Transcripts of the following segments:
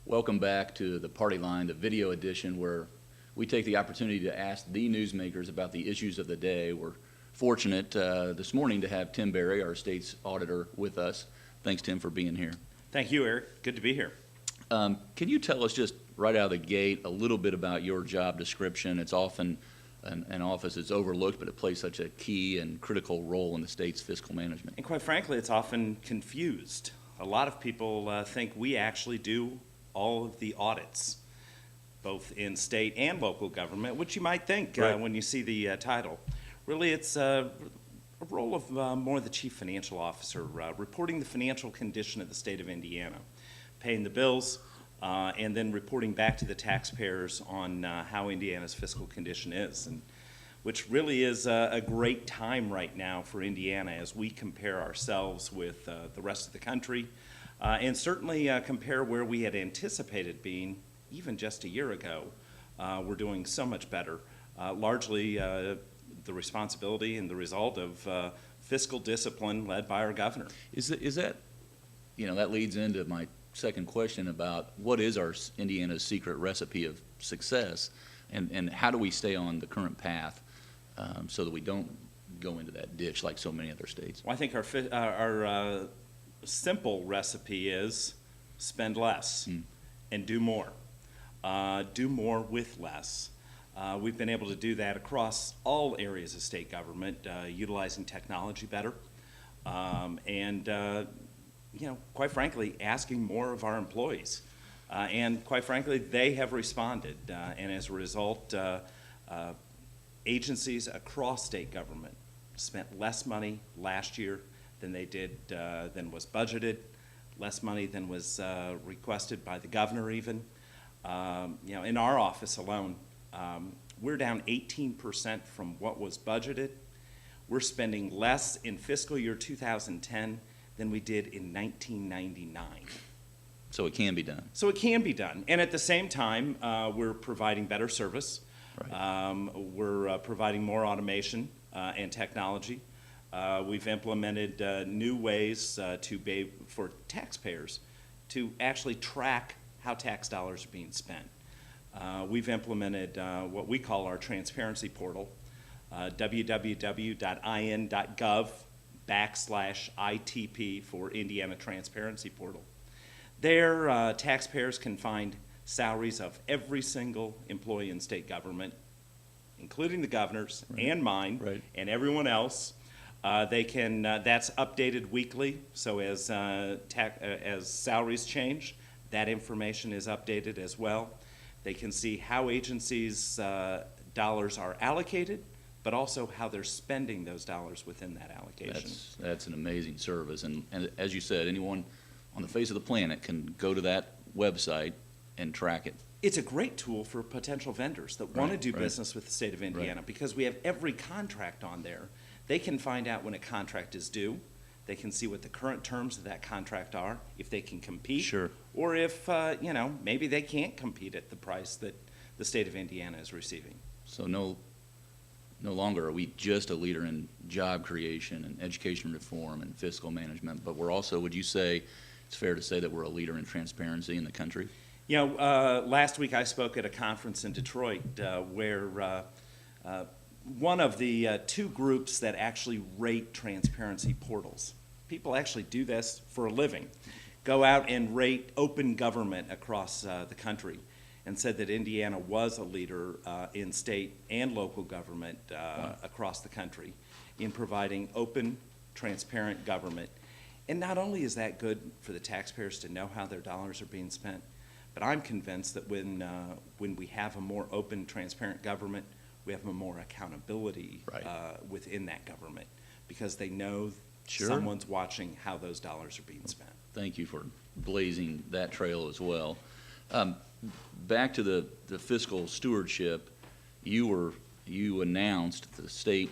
Welcome back to the Party Line, the video edition, where we take the opportunity to ask the newsmakers about the issues of the day. We're fortunate this morning to have Tim Berry, our state's auditor, with us. Thanks, Tim, for being here. Thank you, Eric. Good to be here. Can you tell us just right out of the gate a little bit about your job description? It's often an office that's overlooked, but it plays such a key and critical role in the state's fiscal management. And quite frankly, it's often confused. A lot of people think we actually do all of the audits, both in state and local government, which you might think when you see the title. Really, it's a role of more the chief financial officer, reporting the financial condition of the state of Indiana, paying the bills, and then reporting back to the taxpayers on how Indiana's fiscal condition is, and which really is a great time right now for Indiana as we compare ourselves with the rest of the country, and certainly compare where we had anticipated being even just a year ago. We're doing so much better, largely the responsibility and the result of fiscal discipline led by our governor. Is that, that leads into my second question about what is our Indiana's secret recipe of success, and how do we stay on the current path so that we don't go into that ditch like so many other states? Well, I think our simple recipe is spend less and do more. Do more with less. We've been able to do that across all areas of state government, utilizing technology better, and quite frankly, asking more of our employees. And quite frankly, they have responded, and as a result, agencies across state government spent less money last year than they did, than was budgeted, less money than was requested by the governor even. In our office alone, we're down 18% from what was budgeted. We're spending less in fiscal year 2010 than we did in 1999. So it can be done. So it can be done. And at the same time, we're providing better service. Right. We're providing more automation and technology. We've implemented new ways for taxpayers to actually track how tax dollars are being spent. We've implemented what we call our transparency portal, www.in.gov/ITP for Indiana Transparency Portal. There, taxpayers can find salaries of every single employee in state government, including the governor's and mine and everyone else. They can. That's updated weekly. So as salaries change, that information is updated as well. They can see how agencies' dollars are allocated, but also how they're spending those dollars within that allocation. That's an amazing service, and as you said, anyone on the face of the planet can go to that website and track it. It's a great tool for potential vendors that want to do business with the state of Indiana because we have every contract on there. They can find out when a contract is due. They can see what the current terms of that contract are, if they can compete, or if maybe they can't compete at the price that the state of Indiana is receiving. So no longer are we just a leader in job creation and education reform and fiscal management, but we're also, would you say, it's fair to say that we're a leader in transparency in the country? Last week I spoke at a conference in Detroit where one of the two groups that actually rate transparency portals, people actually do this for a living, go out and rate open government across the country, and said that Indiana was a leader in state and local government across the country in providing open, transparent government. And not only is that good for the taxpayers to know how their dollars are being spent, but I'm convinced that when we have a more open, transparent government, we have more accountability within that government because they know someone's watching how those dollars are being spent. Thank you for blazing that trail as well. Back to the fiscal stewardship, you announced the state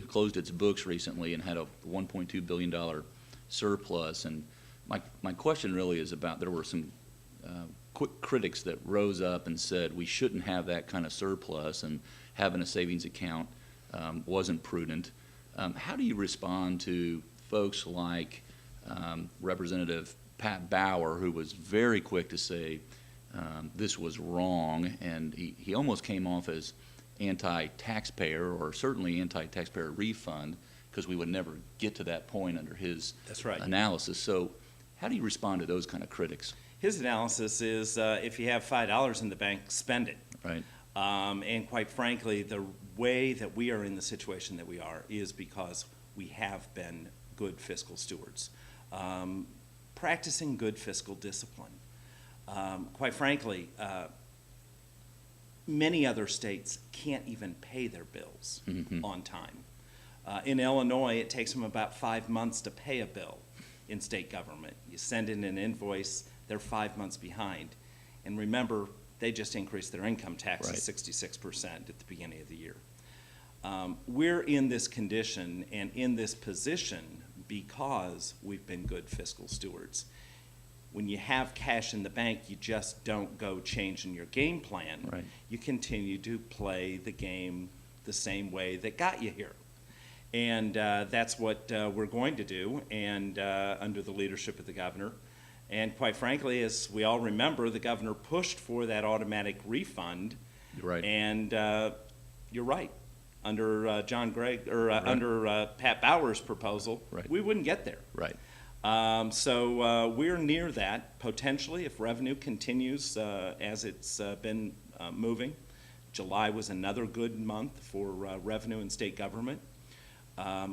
closed its books recently and had a $1.2 billion surplus. And my question really is about, there were some quick critics that rose up and said we shouldn't have that kind of surplus, and having a savings account wasn't prudent. How do you respond to folks like Representative Pat Bauer, who was very quick to say this was wrong, and he almost came off as anti-taxpayer, or certainly anti-taxpayer refund, because we would never get to that point under his That's right. analysis. So how do you respond to those kind of critics? His analysis is if you have $5 in the bank, spend it. Right. And quite frankly, the way that we are in the situation that we are is because we have been good fiscal stewards, practicing good fiscal discipline. Quite frankly, many other states can't even pay their bills on time. In Illinois, it takes them about 5 months to pay a bill in state government. You send in an invoice, they're 5 months behind. And remember, they just increased their income tax to 66% at the beginning of the year. We're in this condition and in this position because we've been good fiscal stewards. When you have cash in the bank, you just don't go changing your game plan. Right. You continue to play the game the same way that got you here. And that's what we're going to do, and under the leadership of the governor. And quite frankly, as we all remember, the governor pushed for that automatic refund. You're right. And you're right. Under under Pat Bauer's proposal, we wouldn't get there. Right. So we're near that, potentially, if revenue continues as it's been moving. July was another good month for revenue in state government.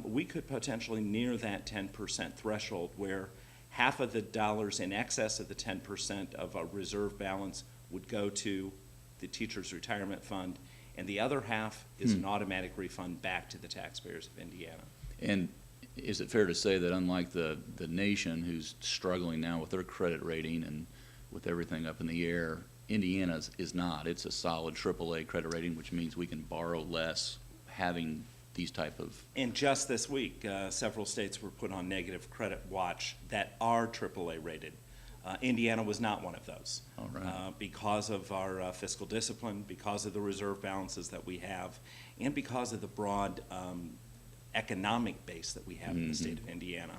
We could potentially near that 10% threshold where half of the dollars in excess of the 10% of a reserve balance would go to the teacher's retirement fund, and the other half is an automatic refund back to the taxpayers of Indiana. And is it fair to say that unlike the nation, who's struggling now with their credit rating and with everything up in the air, Indiana's is not. It's a solid AAA credit rating, which means we can borrow less having these type of... And just this week, several states were put on negative credit watch that are AAA rated. Indiana was not one of those. All right. Because of our fiscal discipline, because of the reserve balances that we have, and because of the broad economic base that we have in the state of Indiana.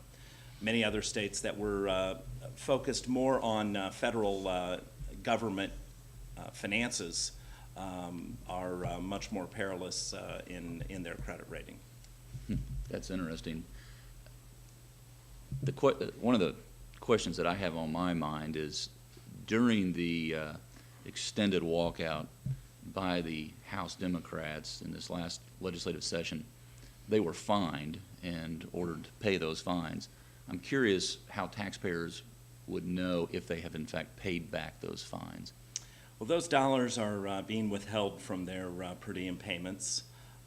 Many other states that were focused more on federal government finances are much more perilous in their credit rating. That's interesting. One of the questions that I have on my mind is during the extended walkout by the House Democrats in this last legislative session, they were fined and ordered to pay those fines. I'm curious how taxpayers would know if they have in fact paid back those fines. Well, those dollars are being withheld from their per diem payments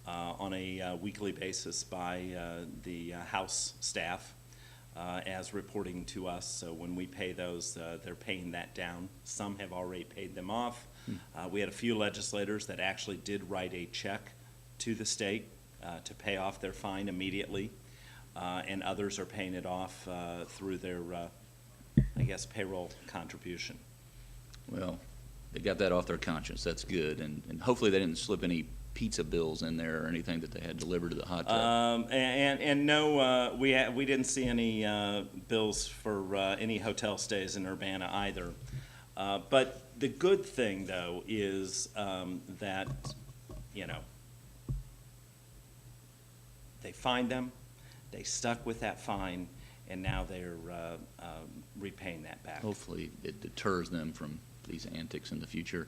on a weekly basis by the House staff as reporting to us. So when we pay those, they're paying that down. Some have already paid them off. We had a few legislators that actually did write a check to the state to pay off their fine immediately, and others are paying it off through their, I guess, payroll contribution. Well, they got that off their conscience. That's good, and hopefully they didn't slip any pizza bills in there or anything that they had delivered to the hot tub. And no, we didn't see any bills for any hotel stays in Urbana either. But the good thing, though, is that, you know, they fined them, they stuck with that fine, and now they're repaying that back. Hopefully it deters them from these antics in the future.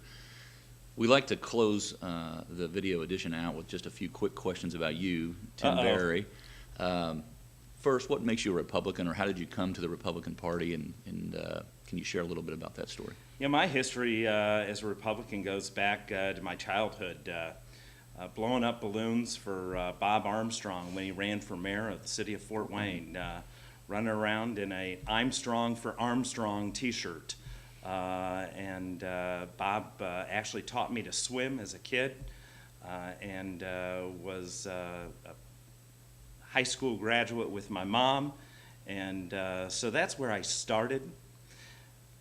We like to close the video edition out with just a few quick questions about you, Tim Berry. First, what makes you a Republican, or how did you come to the Republican Party, and can you share a little bit about that story? Yeah, my history as a Republican goes back to my childhood. Blowing up balloons for Bob Armstrong when he ran for mayor of the city of Fort Wayne, running around in a "I'm Strong for Armstrong" t-shirt. And Bob actually taught me to swim as a kid, and was a high school graduate with my mom, and so that's where I started.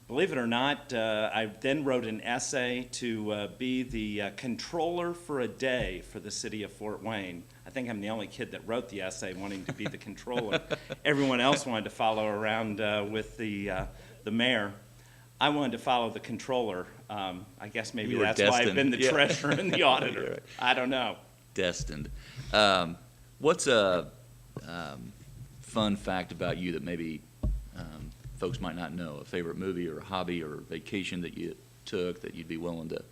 Believe it or not, I then wrote an essay to be the controller for a day for the city of Fort Wayne. I think I'm the only kid that wrote the essay wanting to be the controller. Everyone else wanted to follow around with the mayor. I wanted to follow the controller. I guess maybe You were that's why I've destined. been the Yeah. treasurer and the auditor. You're right. I don't know. Destined. What's a fun fact about you that maybe folks might not know? A favorite movie or a hobby or vacation that you took that you'd be willing to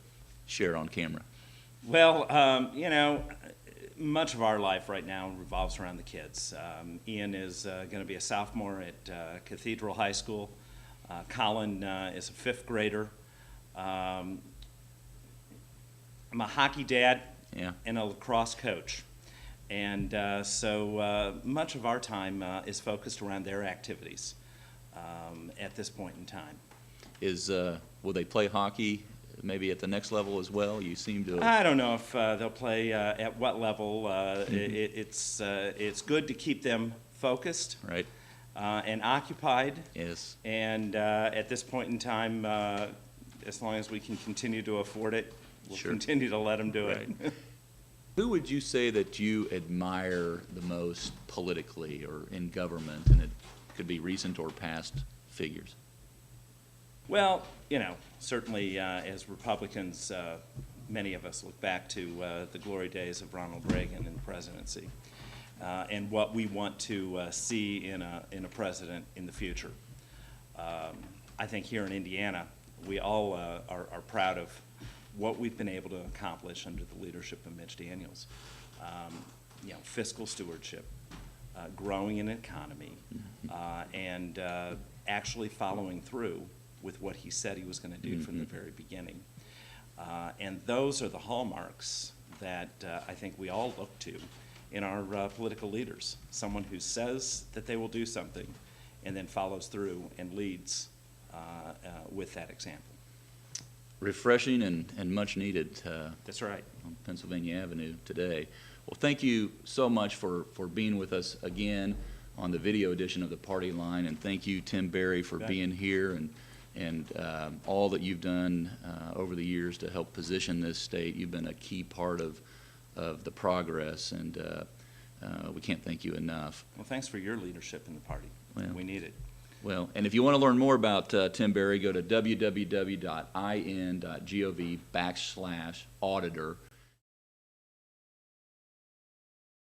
share on camera? Well, much of our life right now revolves around the kids. Ian is going to be a sophomore at Cathedral High School. Colin is a fifth grader. I'm a hockey dad Yeah. and a lacrosse coach. And so much of our time is focused around their activities at this point in time. Will they play hockey maybe at the next level as well? You seem to. I don't know if they'll play at what level. It's good to keep them focused Right. and occupied. Yes. And at this point in time, as long as we can continue to afford it, we'll Sure. continue to let them do it. Right. Who would you say that you admire the most politically or in government? And it could be recent or past figures. Well, certainly as Republicans, many of us look back to the glory days of Ronald Reagan and the presidency and what we want to see in a president in the future. I think here in Indiana, we all are proud of what we've been able to accomplish under the leadership of Mitch Daniels. Fiscal stewardship, growing an economy, and actually following through with what he said he was going to do from the very beginning. And those are the hallmarks that I think we all look to in our political leaders. Someone who says that they will do something and then follows through and leads with that example. Refreshing and much needed That's right. on Pennsylvania Avenue today. Well, thank you so much for being with us again on the video edition of the Party Line, and thank you, Tim Berry, for being here and all that you've done over the years to help position this state. You've been a key part of the progress, and we can't thank you enough. Well, thanks for your leadership in the party. Well, we need it. Well, and if you want to learn more about Tim Berry, go to www.in.gov/auditor.